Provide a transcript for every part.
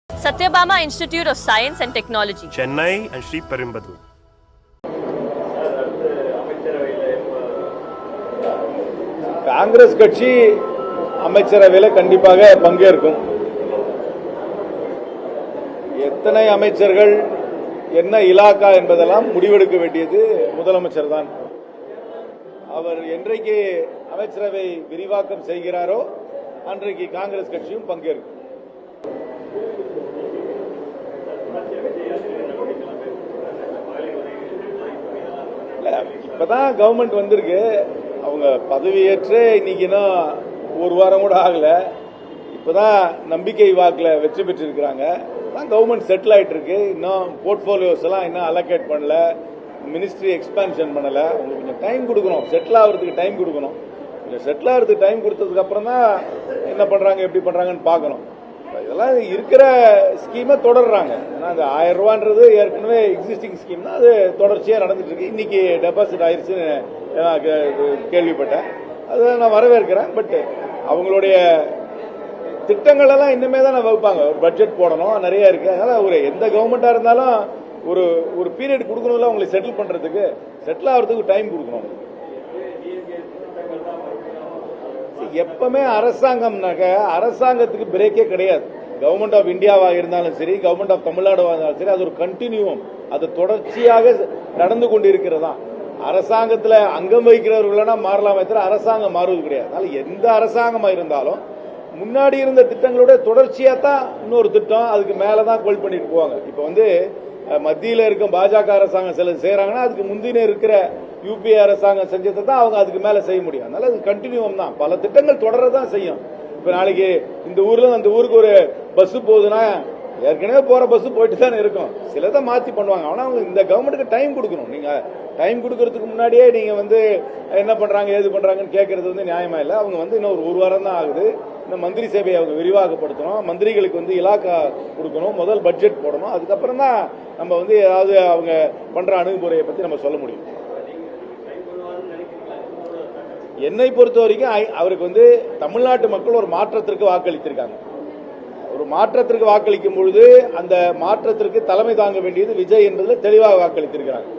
Satyabama Institute of Science and Technology, Chennai and Sri Perimbadu. Congress கட்சி அமைச்சரவையில் கண்டிப்பாக பங்கேற்கும். எத்தனை அமைச்சர்கள் என்ன இலாக்கா என்பதெல்லாம் முடிவெடுக்க வேண்டியது முதலமைச்சர் தான். அவர் என்றைக்கு அமைச்சரவை விரிவாக்கம் செய்கிறாரோ அன்றைக்கு காங்கிரஸ் கட்சியும் பங்கேற்கும். இப்பதான் கவர்மெண்ட் வந்திருக்கு. அவங்க பதவியேற்று இன்னைக்கு ஒரு வாரம் கூட ஆகல. இப்பதான் நம்பிக்கை வாக்குல வெற்றி பெற்றிருக்கிறாங்க. கவர்மெண்ட் செட்டில் ஆயிட்டு இருக்கு. இன்னும் போர்ட்போலியோஸ் எல்லாம் இன்னும் அலோகேட் பண்ணல, மினிஸ்ட்ரி எக்ஸ்பான்ஷன் பண்ணல. உங்களுக்கு கொஞ்சம் டைம் கொடுக்கணும், செட்டில் ஆகிறதுக்கு டைம் கொடுக்கணும். கொஞ்சம் செட்டில் ஆகிறதுக்கு டைம் கொடுத்ததுக்கு அப்புறம் தான் என்ன பண்றாங்க எப்படி பண்றாங்கன்னு பார்க்கணும். இதெல்லாம் இருக்கிற ஸ்கீமை தொடர்றாங்க. ஏன்னா அந்த 1000 ரூபான்றது ஏற்கனவே எக்ஸிஸ்டிங் ஸ்கீம் தான், அது தொடர்ச்சியாக நடந்துட்டு இருக்கு. இன்னைக்கு டெபாசிட் ஆயிருச்சுன்னு கேள்விப்பட்டேன். அதை நான் வரவேற்கிறேன். பட் அவங்களுடைய திட்டங்கள் எல்லாம் இன்னுமே தான் வகுப்பாங்க. ஒரு பட்ஜெட் போடணும், நிறைய இருக்கு. அதனால ஒரு எந்த கவர்மெண்டா இருந்தாலும் ஒரு பீரியட் கொடுக்கணும்ல அவங்களை செட்டில் பண்றதுக்கு, செட்டில் ஆகிறதுக்கு டைம் கொடுக்கணும். எப்பவுமே அரசாங்கம்னாக்க அரசாங்கத்துக்கு பிரேக்கே கிடையாது. கவர்மெண்ட் ஆஃப் இந்தியாவாக இருந்தாலும் சரி, கவர்மெண்ட் ஆஃப் தமிழ்நாடுவாக இருந்தாலும் சரி, அது ஒரு கண்டினியூம், அது தொடர்ச்சியாக நடந்து கொண்டு இருக்கிறதா. அரசாங்கத்தில் அங்கம் வகிக்கிறவர்களா மாறலாமே தவிர அரசாங்கம் மாறுவது கிடையாது. அதனால எந்த அரசாங்கமா இருந்தாலும் முன்னாடி இருந்த திட்டங்களோட தொடர்ச்சியா தான் இன்னொரு திட்டம், அதுக்கு மேலதான் கோல் பண்ணிட்டு போவாங்க. இப்ப மத்தியில் இருக்க பாஜக அரசாங்கம் சில செய்யறாங்கன்னா அதுக்கு முந்தின இருக்கிற யூபிஏ அரசாங்கம் செஞ்சதை தான் அவங்க அதுக்கு மேல செய்ய முடியும். அதனால அது கண்டினியூம் தான், பல திட்டங்கள் தொடரதான் செய்யும். இப்ப நாளைக்கு இந்த ஊர்ல அந்த ஊருக்கு ஒரு பஸ் போகுதுன்னா ஏற்கனவே போற பஸ் போயிட்டு தானே இருக்கும். சிலதை மாத்தி பண்ணுவாங்க. ஆனா அவங்க இந்த கவர்மெண்ட்டுக்கு டைம் கொடுக்கணும். நீங்க டைம் கொடுக்கறதுக்கு முன்னாடியே நீங்க என்ன பண்றாங்க ஏது பண்றாங்கன்னு கேட்கறது நியாயமா இல்லை. அவங்க இன்னும் ஒரு வாரம் தான் ஆகுது. இந்த மந்திரி சேவையை அவங்க விரிவாகப்படுத்தணும், மந்திரிகளுக்கு இலாக்கா கொடுக்கணும், முதல் பட்ஜெட் போடணும். அதுக்கப்புறம் தான் நம்ம ஏதாவது அவங்க பண்ற அணுகுமுறையை பத்தி நம்ம சொல்ல முடியும். என்னை பொறுத்த வரைக்கும் அவருக்கு தமிழ்நாட்டு மக்கள் ஒரு மாற்றத்திற்கு வாக்களித்திருக்காங்க. ஒரு மாற்றத்திற்கு வாக்களிக்கும் பொழுது அந்த மாற்றத்திற்கு தலைமை தாங்க வேண்டியது விஜய் என்பதில் தெளிவாக வாக்களித்திருக்கிறாங்க.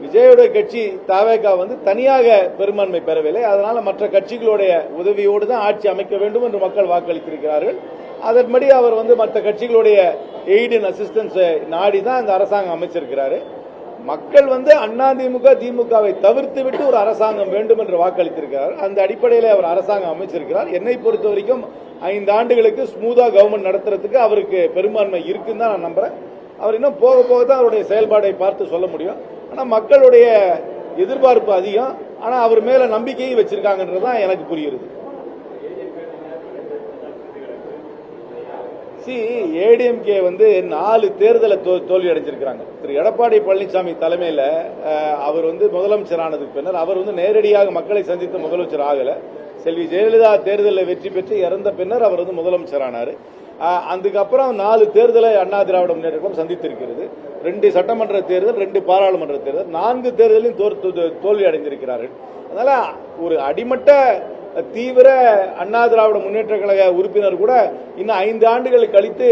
விஜயோட கட்சி தவேகா தனியாக பெரும்பான்மை பெறவில்லை. அதனால மற்ற கட்சிகளுடைய உதவியோடு தான் ஆட்சி அமைக்க வேண்டும் என்று மக்கள் வாக்களித்திருக்கிறார்கள். அதன்படி அவர் மற்ற கட்சிகளுடைய எய்ட் அண்ட் அசிஸ்டன்ஸ் நாடி தான் இந்த அரசாங்கம் அமைச்சிருக்கிறாரு. மக்கள் அதிமுக திமுகவை தவிர்த்து விட்டு ஒரு அரசாங்கம் வேண்டும் என்று வாக்களித்திருக்கிறார். அந்த அடிப்படையில் அவர் அரசாங்கம் அமைச்சிருக்கிறார். என்னை பொறுத்த வரைக்கும் 5 ஆண்டுகளுக்கு ஸ்மூதா கவர்மெண்ட் நடத்துறதுக்கு அவருக்கு பெரும்பான்மை இருக்குன்னு தான் நான் நம்புறேன். அவர் இன்னும் போக போக தான் அவருடைய செயல்பாடை பார்த்து சொல்ல முடியும். ஆனா மக்களுடைய எதிர்பார்ப்பு அதிகம். ஆனா அவர் மேல நம்பிக்கையும் வச்சிருக்காங்கன்றதுதான் எனக்கு புரியுது. ஏடிஎம்கே 4 தேர்தலை தோல்வி அடைஞ்சிருக்கிறாங்க. திரு எடப்பாடி பழனிசாமி தலைமையில் அவர் முதலமைச்சர் ஆனதுக்கு பின்னர் அவர் நேரடியாக மக்களை சந்தித்த முதலமைச்சர் ஆகல. செல்வி ஜெயலலிதா தேர்தலில் வெற்றி பெற்று இறந்த பின்னர் அவர் முதலமைச்சர் ஆனார். அதுக்கப்புறம் 4 தேர்தலை அண்ணா திராவிட முன்னேற்ற கழகம் சந்தித்திருக்கிறது. 2 சட்டமன்ற தேர்தல், 2 பாராளுமன்ற தேர்தல், 4 தேர்தலையும் தோல்வி அடைந்திருக்கிறார்கள். அதனால ஒரு அடிமட்ட தீவிர அண்ணா திராவிட முன்னேற்ற கழக உறுப்பினர் கூட இன்னும் 5 ஆண்டுகள் கழித்து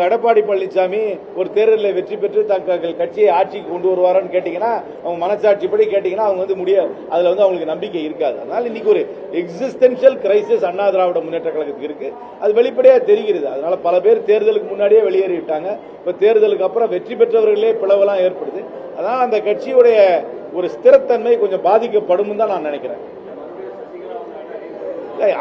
எடப்பாடி பழனிசாமி ஒரு தேர்தலில் வெற்றி பெற்று தங்கள் கட்சியை ஆட்சிக்கு கொண்டு வருவாரான்னு கேட்டீங்கன்னா, அவங்க மனசாட்சிப்படி கேட்டீங்கன்னா அவங்க முடியாது. அதுல அவங்களுக்கு நம்பிக்கை இருக்காது. அதனால இன்னைக்கு ஒரு எக்ஸிஸ்டென்ஷியல் கிரைசிஸ் அண்ணா திராவிட முன்னேற்ற கழகத்துக்கு இருக்கு. அது வெளிப்படையா தெரிகிறது. அதனால பல பேர் தேர்தலுக்கு முன்னாடியே வெளியேறிவிட்டாங்க. இப்ப தேர்தலுக்கு அப்புறம் வெற்றி பெற்றவர்களே பிளவெல்லாம் ஏற்படுது. அதனால அந்த கட்சியுடைய ஒரு ஸ்திரத்தன்மை கொஞ்சம் பாதிக்கப்படும் தான் நான் நினைக்கிறேன்.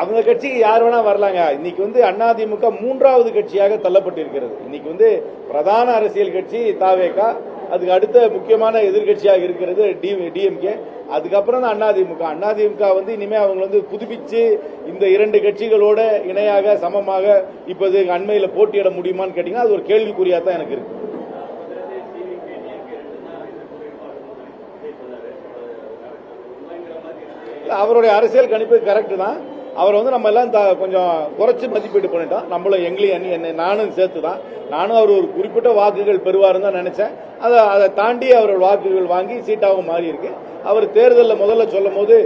அவங்க கட்சிக்கு யார் வேணா வரலாங்க. இன்னைக்கு அதிமுக 3வது கட்சியாக தள்ளப்பட்டிருக்கிறது. இன்னைக்கு பிரதான அரசியல் கட்சி தவேகா, அதுக்கு அடுத்த முக்கியமான எதிர்கட்சியாக இருக்கிறது டிஎம்கே, அதுக்கப்புறம் தான் அதிமுக. அதிமுக இனிமே அவங்க புதுப்பிச்சு இந்த 2 கட்சிகளோட இணையாக சமமாக இப்போது அண்மையில் போட்டியிட முடியுமான்னு கேட்டீங்கன்னா அது ஒரு கேள்விக்குறியா தான் எனக்கு இருக்கு. அவருடைய அரசியல் கணிப்பு கரெக்ட் தான். அவர் நம்ம எல்லாம் கொஞ்சம் குறைச்சு மதிப்பீடு பண்ணிட்டோம். நம்மளும் எங்களையும் நானும் சேர்த்து தான். நானும் அவர் ஒரு குறிப்பிட்ட வாக்குகள் பெறுவாருன்னு தான் நினைச்சேன். அதை தாண்டி அவர் வாக்குகள் வாங்கி சீட்டாகவும் மாறி இருக்கு. அவர் தேர்தலில் முதல்ல சொல்லும் போது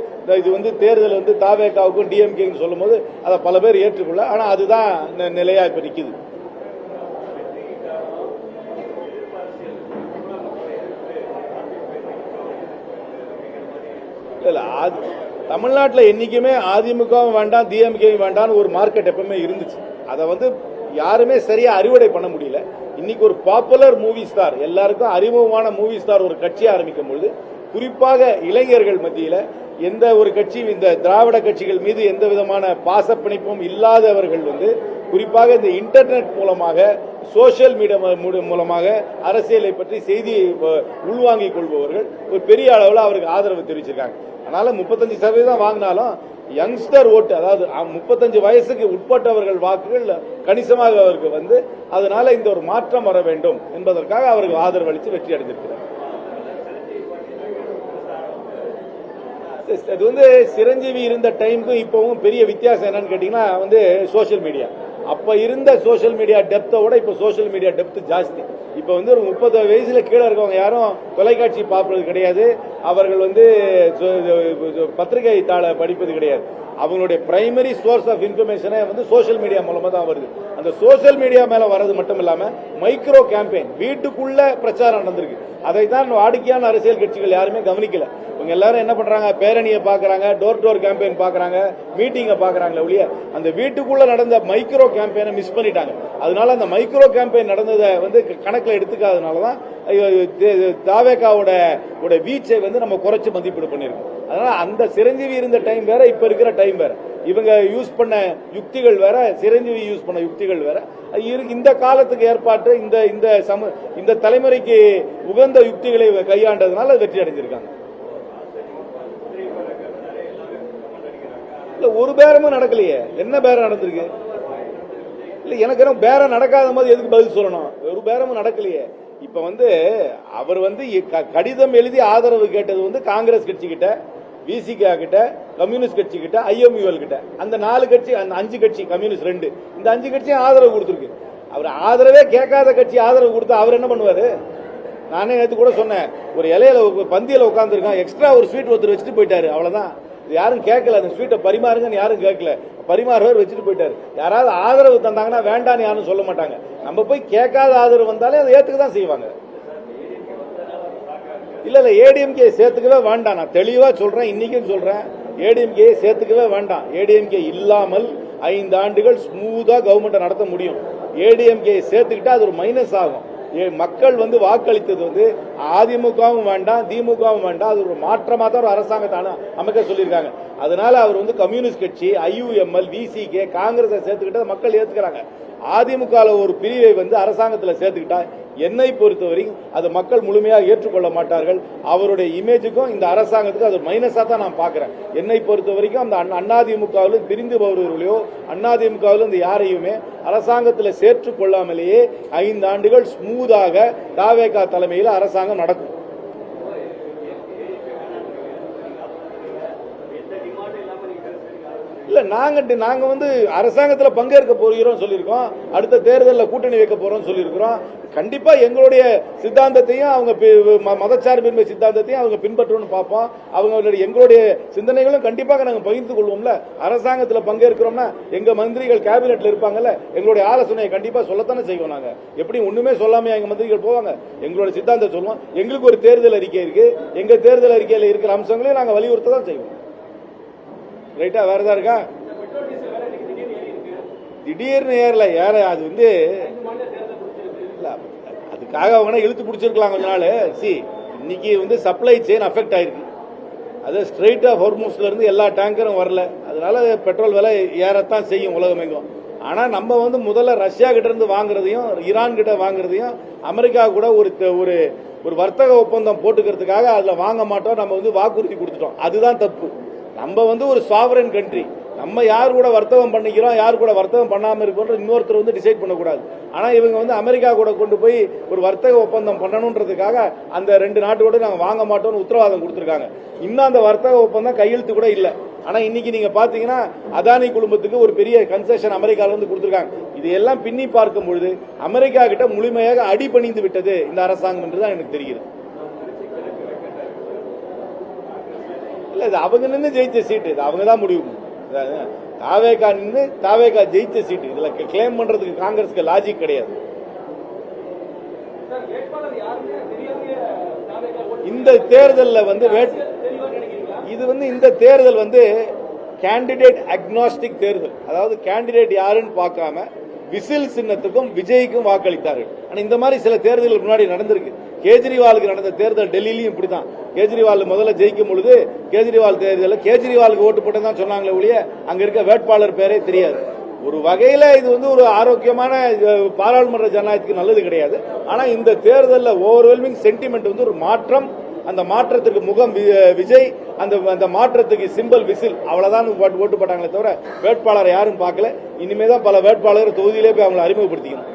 இது தேர்தல் தவேகாவுக்கும் டிஎம்கேக்கும் சொல்லும் போது அதை பல பேர் ஏற்றுக்கொள்ள, ஆனா அதுதான் நிலையா இப்ப நிக்குது. இல்ல தமிழ்நாட்டில் என்னைக்குமே அதிமுகவும் வேண்டாம் டிஎம்கேவும் வேண்டாம்னு ஒரு மார்க்கெட் எப்பவுமே இருந்துச்சு. அதை வந்து யாருமே சரியா அறுவடை பண்ண முடியல. இன்னைக்கு ஒரு பாப்புலர் மூவி ஸ்டார், எல்லாருக்கும் அறிமுகமான மூவி ஸ்டார் ஒரு கட்சி ஆரம்பிக்கும் பொழுது குறிப்பாக இளைஞர்கள் மத்தியில எந்த ஒரு கட்சி, இந்த திராவிட கட்சிகள் மீது எந்த விதமான பாசப்பிணைப்பும் இல்லாதவர்கள் வந்து குறிப்பாக இந்த இன்டர்நெட் மூலமாக, சோசியல் மீடியா மூலமாக அரசியலை பற்றி செய்தியை உள்வாங்கிக் கொள்பவர்கள் ஒரு பெரிய அளவில் அவருக்கு ஆதரவு தெரிவிச்சிருக்காங்க. அதனால 35% வாங்கினாலும் யங்ஸ்டர் ஓட்டு, அதாவது 35 வயசுக்கு உட்பட்டவர்கள் வாக்குகள் கணிசமாக அவருக்கு வந்து, அதனால இந்த ஒரு மாற்றம் வர வேண்டும் என்பதற்காக அவருக்கு ஆதரவு அளித்து வெற்றி அடைந்திருக்கிறார். அது வந்து சிரஞ்சீவி இருந்த டைமுக்கும் இப்பவும் பெரிய வித்தியாசம் என்னன்னு கேட்டீங்கன்னா வந்து சோசியல் மீடியா. அப்ப இருந்த சோசியல் மீடியா டெப்தோட இப்ப சோசியல் மீடியா டெப்த் ஜாஸ்தி. இப்ப வந்து ஒரு 30 வயசுல கீழே இருக்கவங்க யாரும் தொலைக்காட்சி பார்ப்பது கிடையாது, அவர்கள் வந்து பத்திரிகை தாள படிப்பது கிடையாது. அவங்களுடைய பிரைமரி சோர்ஸ் ஆஃப் இன்ஃபர்மேஷனே வந்து சோசியல் மீடியா மூலமா தான் வருது. அந்த சோசியல் மீடியா மேல வரது மட்டும் இல்லாம மைக்ரோ கேம்பெயின், வீட்டுக்குள்ள பிரச்சாரம் நடந்திருக்கு. அதை தான் வாடிக்கையான அரசியல் கட்சிகள் யாருமே கவனிக்கல. இவங்க எல்லாரும் என்ன பண்றாங்க, பேரணியை பாக்குறாங்க, டோர் டு டோர் கேம்பெயின் பாக்குறாங்க, மீட்டிங்கை பாக்குறாங்களே ஒழிய அந்த வீட்டுக்குள்ள நடந்த மைக்ரோ கேம்பெயினை மிஸ் பண்ணிட்டாங்க. அதனால அந்த மைக்ரோ கேம்பெயின் நடந்ததை வந்து கணக்கில் எடுத்துக்காதனாலதான் தாவேகாவோட வீச்சை வந்து நம்ம குறைச்சு மதிப்பீடு பண்ணிருக்கோம். அதனால அந்த சிரஞ்சீவி இருந்த டைம் வேற, இப்ப இருக்கிற டைம் வேற. இவங்க யூஸ் பண்ண யுக்திகள் வேற, சிரஞ்சீவி யூஸ் பண்ண யுக்திகள் வேற. இந்த காலத்துக்கு ஏற்பாட்டு இந்த தலைமுறைக்கு உகந்த யுக்திகளை கையாண்டதுனால வெற்றி அடைஞ்சிருக்காங்க. இல்ல ஒரு பேரமும் நடக்கலையே. என்ன பேரம் நடந்திருக்கு? இல்ல எனக்கு என்ன பேரம் நடக்காத போது எதுக்கு பதில் சொல்லணும்? ஒரு பேரமும் நடக்கலையே. இப்ப வந்து அவர் வந்து கடிதம் எழுதி ஆதரவு கேட்டது வந்து காங்கிரஸ் கட்சி கிட்ட, விசிகா கிட்ட, கம்யூனிஸ்ட் கட்சி கிட்ட, ஐஎம்யூஎல் கிட்ட. அந்த 4 கட்சி, அந்த 5 கட்சி, கம்யூனிஸ்ட் 2, இந்த 5 கட்சியும் ஆதரவு கொடுத்திருக்கு. அவர் ஆதரவே கேட்காத கட்சி ஆதரவு கொடுத்தா அவர் என்ன பண்ணுவாரு? நானே நேற்று கூட சொன்னேன், ஒரு இலையில பந்தியில உட்கார்ந்து இருக்கான், எக்ஸ்ட்ரா ஒரு ஸ்வீட் ஒருத்தர் வச்சுட்டு போயிட்டாரு, அவ்வளவுதான். யாரும் கேட்கல, அந்த ஸ்வீட்டை பரிமாறுங்கன்னு யாரும் கேட்கல, பரிமாறுவர் வச்சுட்டு போயிட்டாரு. யாராவது ஆதரவு தந்தாங்கன்னா வேண்டான்னு யாரும் சொல்ல மாட்டாங்க. நம்ம போய் கேட்காத ஆதரவு வந்தாலே அதை ஏத்துக்க தான் செய்வாங்க. இல்ல ஏடிஎம்கே சேர்த்துக்கவே வேண்டாம். நான் தெளிவா சொல்றேன், இன்னைக்கும் சொல்றேன், ஏடிஎம்கே சேர்த்துக்கவே வேண்டாம். ஏடிஎம்கே இல்லாமல் 5 ஆண்டுகள் ஸ்மூதா கவர்மெண்ட் நடத்த முடியும். ஏடிஎம்கே சேர்த்துக்கிட்டா அது ஒரு மைனஸ் ஆகும். மக்கள் வந்து வாக்களித்தது வந்து அதிமுகவும் வேண்டாம், திமுகவும் வேண்டாம், அது ஒரு மாற்றமா தான் ஒரு அரசாங்கத்தை அமைக்க சொல்லியிருக்காங்க. அதனால அவர் வந்து கம்யூனிஸ்ட் கட்சி, ஐயுஎம்எல், விசிகே, காங்கிரஸ் சேர்த்துக்கிட்ட மக்கள் ஏத்துக்கிறாங்க. அதிமுக ஒரு பிரிவை வந்து அரசாங்கத்தில் சேர்த்துக்கிட்டா என்னை பொறுத்தவரைக்கும் அது மக்கள் முழுமையாக ஏற்றுக்கொள்ள மாட்டார்கள். அவருடைய இமேஜுக்கும் இந்த அரசாங்கத்துக்கு அது மைனஸா தான் நான் பாக்குறேன். என்னை பொறுத்த வரைக்கும் அந்த அதிமுகவில் பிரிந்து வருவர்களையோ, அதிமுகவில் இந்த யாரையுமே அரசாங்கத்தில் சேர்த்துக் கொள்ளாமலேயே 5 ஆண்டுகள் ஸ்மூதாக தாவேகா தலைமையில் அரசாங்கம் நடக்கும். இல்ல நாங்க வந்து அரசாங்கத்தில் பங்கேற்க போகிறோம் சொல்லியிருக்கோம். அடுத்த தேர்தலில் கூட்டணி வைக்க போறோம் சொல்லியிருக்கிறோம். கண்டிப்பா எங்களுடைய சித்தாந்தத்தையும் அவங்க மதச்சார்பின்மை சித்தாந்தத்தையும் அவங்க பின்பற்றணும்னு பார்ப்போம். அவங்களுடைய எங்களுடைய சிந்தனைகளும் கண்டிப்பாக நாங்கள் பகிர்ந்து கொள்வோம்ல. அரசாங்கத்தில் பங்கேற்கிறோம்னா எங்க மந்திரிகள் கேபினெட்ல இருப்பாங்கல்ல, எங்களுடைய ஆலோசனையை கண்டிப்பா சொல்லத்தானே செய்வோம். நாங்க எப்படி ஒண்ணுமே சொல்லாம எங்க மந்திரிகள் போவாங்க? எங்களுடைய சித்தாந்தத்தை சொல்லுவோம். எங்களுக்கு ஒரு தேர்தல் அறிக்கை இருக்கு, எங்க தேர்தல் அறிக்கையில் இருக்கிற அம்சங்களையும் நாங்கள் வலியுறுத்த தான் செய்வோம். ரைட்டா? வேற ஏதாவது இருக்கா? திடீர்னு ஏறல யார, அது வந்து அதுக்காக அவங்க இழுத்து பிடிச்சிருக்கலாம் கொஞ்ச நாள். இன்னைக்கு வந்து சப்ளை செயின் அஃபெக்ட் ஆயிருக்கு. அது ஸ்ட்ரெயிட்டா ஹோர்முஸ்ல இருந்து எல்லா டேங்கரும் வரல. அதனால பெட்ரோல் விலை ஏறத்தான் செய்யும் உலகம் எங்கும். ஆனா நம்ம வந்து முதல்ல ரஷ்யா கிட்ட இருந்து வாங்குறதையும், ஈரான் கிட்ட வாங்குறதையும், அமெரிக்கா கூட ஒரு வர்த்தக ஒப்பந்தம் போட்டுக்கிறதுக்காக அதுல வாங்க மாட்டோம் நம்ம வந்து வாக்குறுதி கொடுத்துட்டோம். அதுதான் தப்பு. நம்ம வந்து ஒரு சாவரன் கண்ட்ரி, நம்ம யார் கூட வர்த்தகம் பண்ணிக்கிறோம், யார் கூட வர்த்தகம் பண்ணாம இருக்கோன்ற இன்னொருத்தர் வந்து டிசைட் பண்ணக்கூடாது. ஆனா இவங்க வந்து அமெரிக்கா கூட கொண்டு போய் ஒரு வர்த்தக ஒப்பந்தம் பண்ணணும்ன்றதுக்காக அந்த 2 நாட்டு கூட நாங்க வாங்க மாட்டோம்னு உத்தரவாதம் கொடுத்திருக்காங்க. இன்னும் அந்த வர்த்தக ஒப்பந்தம் கையெழுத்து கூட இல்ல. ஆனா இன்னைக்கு நீங்க பாத்தீங்கன்னா அதானி குழுமத்துக்கு ஒரு பெரிய கன்செஷன் அமெரிக்கால இருந்து கொடுத்திருக்காங்க. இதையெல்லாம் பின்னி பார்க்கும் பொழுது அமெரிக்கா கிட்ட முழுமையாக அடிபணிந்து விட்டது இந்த அரசாங்கம் என்றுதான் எனக்கு தெரிகிறது. இல்ல இது அவங்க நின்று ஜெயிச்ச சீட்டு, இது அவங்க தான் முடிவு. தாவேகா நின்று தாவேகா ஜெயிச்ச சீட்டு, இதுல கிளைம் பண்றதுக்கு காங்கிரஸ்க்கு லாஜிக் கிடையாது. இந்த தேர்தலில் வந்து இது இந்த தேர்தல் கேண்டிடேட் அக்னாஸ்டிக் தேர்தல். அதாவது கேண்டிடேட் யாருன்னு பார்க்காம விசில் சின்னத்துக்கும் விஜய்க்கும் வாக்களித்தார்கள். ஆனா இந்த மாதிரி சில தேர்தலுக்கு முன்னாடி நடந்திருக்கு. கேஜ்ரிவாலுக்கு நடந்த தேர்தல் டெல்லியிலும் இப்படிதான். கேஜ்ரிவால் முதல்ல ஜெயிக்கும் பொழுது கேஜ்ரிவால் தேர்தலில் கேஜ்ரிவாலுக்கு ஓட்டு போட்டு தான் சொன்னாங்களே ஒழிய அங்க இருக்க வேட்பாளர் பேரே தெரியாது. ஒரு வகையில இது ஒரு ஆரோக்கியமான பாராளுமன்ற ஜனநாயகத்துக்கு நல்லது கிடையாது. ஆனா இந்த தேர்தலில் ஓவர்வெல்மிங் சென்டிமெண்ட் ஒரு மாற்றம். அந்த மாற்றத்துக்கு முகம் விஜய், அந்த மாற்றத்துக்கு சிம்பிள் விசில், அவ்வளவுதான் ஓட்டு போட்டாங்களே தவிர வேட்பாளரை யாரும் பார்க்கல. இனிமேதான் பல வேட்பாளர் தொகுதியிலே போய் அவங்களை அறிமுகப்படுத்திக்கணும்.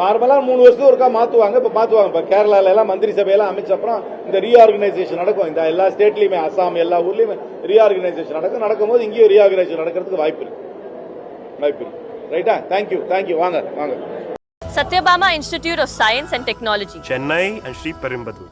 நார்மலா 3 வருஷத்துக்கு ஒருக்கா மாத்துவாங்க. இப்ப மாத்துவாங்க. இப்ப கேரளால எல்லாம் மந்திரி சபையெல்லாம் அமைச்ச அப்புறம் இந்த ரீஆர்கனைசேஷன் நடக்கும். இந்த எல்லா ஸ்டேட்லயுமே, அசாம் எல்லா ஊர்லயுமே ரீஆர்கனைசேஷன் நடக்கும்போது இங்கேயும் ரீஆர்கனைசேஷன் நடக்கிறதுக்கு வாய்ப்பு இருக்கு. ரைட்டா? தேங்க்யூ. வாங்க. Satyabama Institute of Science and Technology. Chennai and Sri Perumbudur.